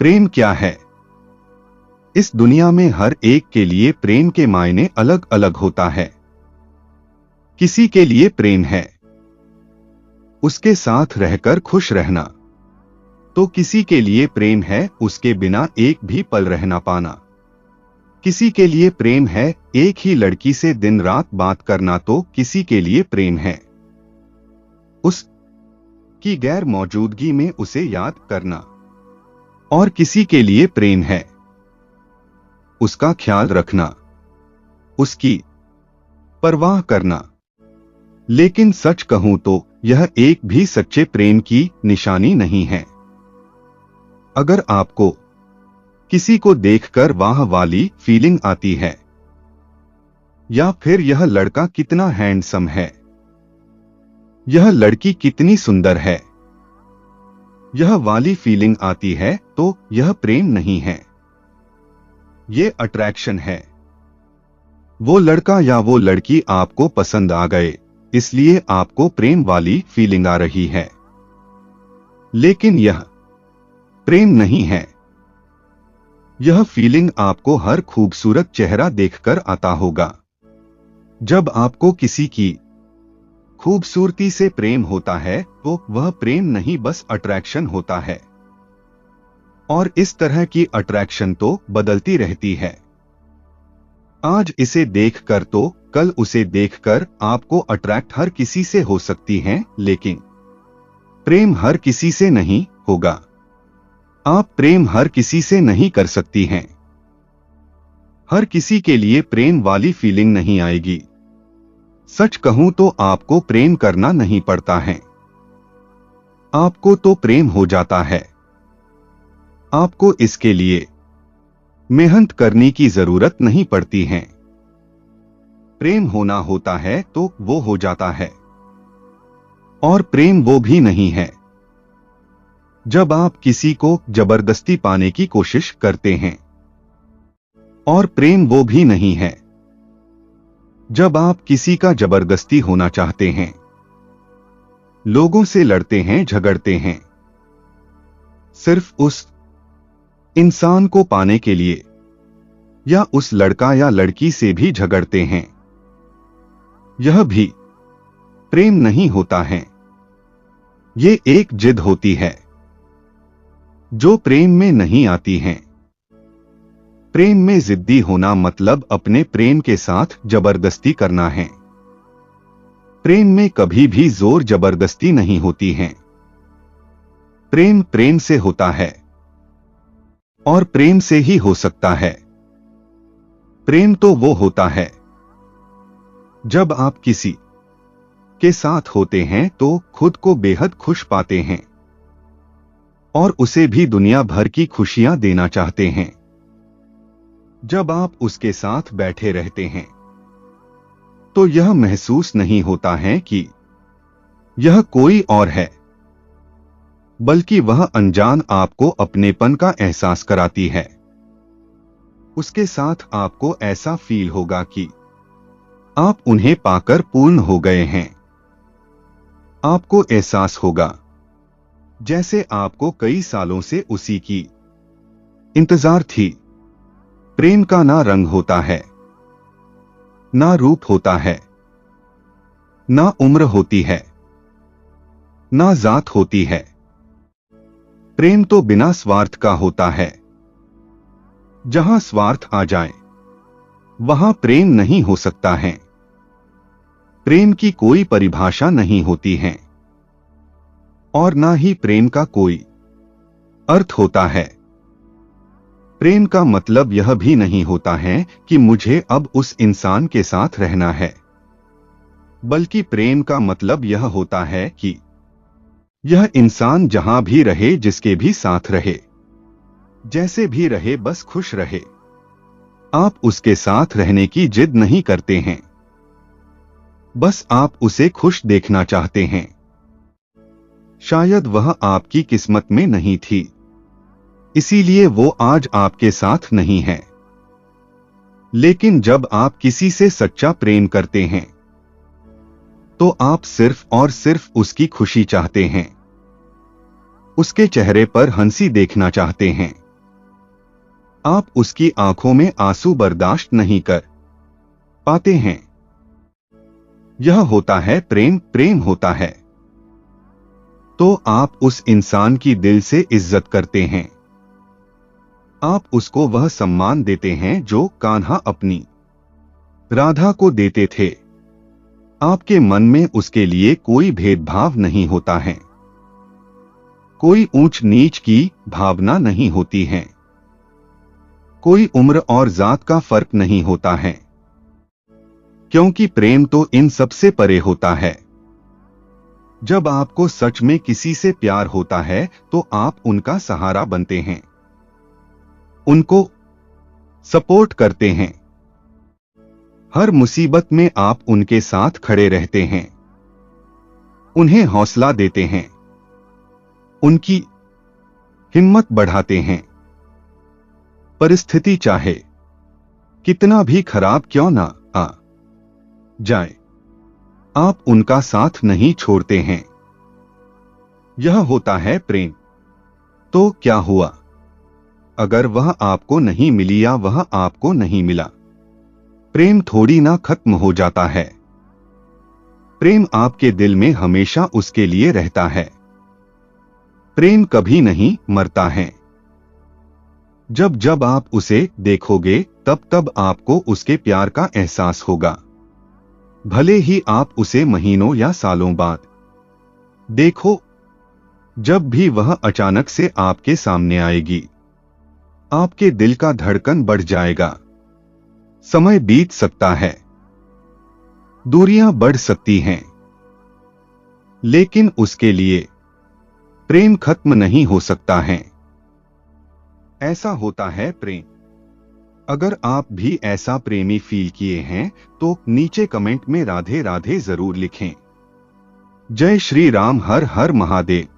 प्रेम क्या है? इस दुनिया में हर एक के लिए प्रेम के मायने अलग अलग होता है। किसी के लिए प्रेम है उसके साथ रहकर खुश रहना, तो किसी के लिए प्रेम है उसके बिना एक भी पल रह ना पाना। किसी के लिए प्रेम है एक ही लड़की से दिन रात बात करना, तो किसी के लिए प्रेम है उसकी गैर मौजूदगी में उसे याद करना, और किसी के लिए प्रेम है उसका ख्याल रखना, उसकी परवाह करना। लेकिन सच कहूं तो यह एक भी सच्चे प्रेम की निशानी नहीं है। अगर आपको किसी को देखकर वाह वाली फीलिंग आती है, या फिर यह लड़का कितना हैंडसम है, यह लड़की कितनी सुंदर है, यह वाली फीलिंग आती है, तो यह प्रेम नहीं है, ये अट्रैक्शन है। वो लड़का या वो लड़की आपको पसंद आ गए, इसलिए आपको प्रेम वाली फीलिंग आ रही है, लेकिन यह प्रेम नहीं है। यह फीलिंग आपको हर खूबसूरत चेहरा देखकर आता होगा। जब आपको किसी की खूबसूरती से प्रेम होता है तो वह प्रेम नहीं, बस अट्रैक्शन होता है, और इस तरह की अट्रैक्शन तो बदलती रहती है। आज इसे देखकर तो कल उसे देखकर आपको अट्रैक्ट हर किसी से हो सकती हैं, लेकिन प्रेम हर किसी से नहीं होगा। आप प्रेम हर किसी से नहीं कर सकती हैं। हर किसी के लिए प्रेम वाली फीलिंग नहीं आएगी। सच कहूं तो आपको प्रेम करना नहीं पड़ता है, आपको तो प्रेम हो जाता है। आपको इसके लिए मेहनत करने की जरूरत नहीं पड़ती है। प्रेम होना होता है तो वो हो जाता है, और प्रेम वो भी नहीं है जब आप किसी को जबरदस्ती पाने की कोशिश करते हैं, और प्रेम वो भी नहीं है जब आप किसी का जबरदस्ती होना चाहते हैं, लोगों से लड़ते हैं, झगड़ते हैं, सिर्फ उस इंसान को पाने के लिए, या उस लड़का या लड़की से भी झगड़ते हैं। यह भी प्रेम नहीं होता है, ये एक जिद होती है जो प्रेम में नहीं आती है। प्रेम में जिद्दी होना मतलब अपने प्रेम के साथ जबरदस्ती करना है। प्रेम में कभी भी जोर जबरदस्ती नहीं होती है। प्रेम प्रेम से होता है, और प्रेम से ही हो सकता है। प्रेम तो वो होता है जब आप किसी के साथ होते हैं तो खुद को बेहद खुश पाते हैं, और उसे भी दुनिया भर की खुशियां देना चाहते हैं। जब आप उसके साथ बैठे रहते हैं तो यह महसूस नहीं होता है कि यह कोई और है, बल्कि वह अनजान आपको अपनेपन का एहसास कराती है। उसके साथ आपको ऐसा फील होगा कि आप उन्हें पाकर पूर्ण हो गए हैं। आपको एहसास होगा जैसे आपको कई सालों से उसी की इंतजार थी। प्रेम का ना रंग होता है, ना रूप होता है, ना उम्र होती है, ना जात होती है। प्रेम तो बिना स्वार्थ का होता है। जहां स्वार्थ आ जाए वहां प्रेम नहीं हो सकता है। प्रेम की कोई परिभाषा नहीं होती है, और ना ही प्रेम का कोई अर्थ होता है। प्रेम का मतलब यह भी नहीं होता है कि मुझे अब उस इंसान के साथ रहना है, बल्कि प्रेम का मतलब यह होता है कि यह इंसान जहां भी रहे, जिसके भी साथ रहे, जैसे भी रहे, बस खुश रहे। आप उसके साथ रहने की जिद नहीं करते हैं, बस आप उसे खुश देखना चाहते हैं। शायद वह आपकी किस्मत में नहीं थी, इसीलिए वो आज आपके साथ नहीं है। लेकिन जब आप किसी से सच्चा प्रेम करते हैं तो आप सिर्फ और सिर्फ उसकी खुशी चाहते हैं, उसके चेहरे पर हंसी देखना चाहते हैं। आप उसकी आंखों में आंसू बर्दाश्त नहीं कर पाते हैं। यह होता है प्रेम, प्रेम होता है। तो आप उस इंसान की दिल से इज्जत करते हैं। आप उसको वह सम्मान देते हैं जो कान्हा अपनी राधा को देते थे। आपके मन में उसके लिए कोई भेदभाव नहीं होता है, कोई ऊंच नीच की भावना नहीं होती है, कोई उम्र और जात का फर्क नहीं होता है, क्योंकि प्रेम तो इन सबसे परे होता है। जब आपको सच में किसी से प्यार होता है तो आप उनका सहारा बनते हैं, उनको सपोर्ट करते हैं। हर मुसीबत में आप उनके साथ खड़े रहते हैं, उन्हें हौसला देते हैं, उनकी हिम्मत बढ़ाते हैं। परिस्थिति चाहे कितना भी खराब क्यों ना आ जाए, आप उनका साथ नहीं छोड़ते हैं। यह होता है प्रेम। तो क्या हुआ अगर वह आपको नहीं मिली या वह आपको नहीं मिला? प्रेम थोड़ी ना खत्म हो जाता है। प्रेम आपके दिल में हमेशा उसके लिए रहता है। प्रेम कभी नहीं मरता है। जब जब आप उसे देखोगे तब तब आपको उसके प्यार का एहसास होगा, भले ही आप उसे महीनों या सालों बाद देखो। जब भी वह अचानक से आपके सामने आएगी, आपके दिल का धड़कन बढ़ जाएगा। समय बीत सकता है, दूरियां बढ़ सकती हैं, लेकिन उसके लिए प्रेम खत्म नहीं हो सकता है। ऐसा होता है प्रेम। अगर आप भी ऐसा प्रेमी फील किए हैं तो नीचे कमेंट में राधे राधे जरूर लिखें। जय श्री राम, हर हर महादेव।